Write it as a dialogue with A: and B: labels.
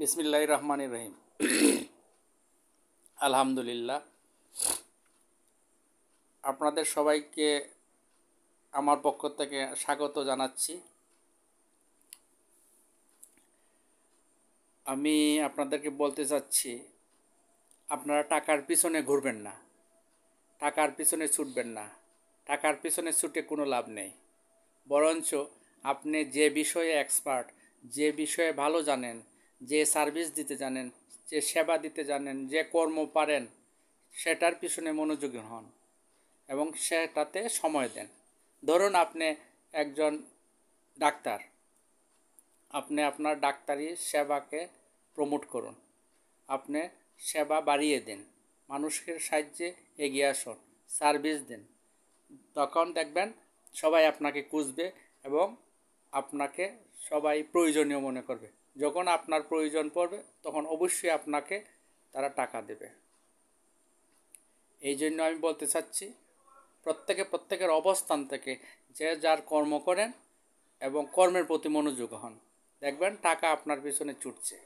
A: বিসমিল্লাহির রহমানির রহিম। আলহামদুলিল্লাহ, আপনাদের সবাইকে আমার পক্ষ থেকে স্বাগত জানাচ্ছি। আমি আপনাদেরকে বলতে চাচ্ছি, আপনারা টাকার পিছনে ঘুরবেন না, টাকার পিছনে ছুটবেন না। টাকার পিছনে ছুটে কোনো লাভ নেই। বরঞ্চ আপনি যে বিষয়ে এক্সপার্ট, যে বিষয়ে ভালো জানেন, যে সার্ভিস দিতে জানেন, যে সেবা দিতে জানেন, যে কর্ম পারেন, সেটার পিছনে মনোযোগী হন এবং সেটাতে সময় দেন। ধরুন আপনি একজন ডাক্তার, আপনি আপনার ডাক্তারি সেবাকে প্রমোট করুন, আপনি সেবা বাড়িয়ে দিন, মানুষের সাহায্যে এগিয়ে আসুন, সার্ভিস দিন। তখন দেখবেন সবাই আপনাকে খুঁজবে এবং আপনাকে সবাই প্রয়োজনীয় মনে করবে। যখন আপনার প্রয়োজন পড়বে তখন অবশ্যই আপনাকে তারা টাকা দেবে। এই জন্য আমি বলতে চাচ্ছি, প্রত্যেকের অবস্থান থেকে যে যার কর্ম করেন এবং কর্মের প্রতি মনোযোগ হন, দেখবেন টাকা আপনার পিছনে ছুটছে।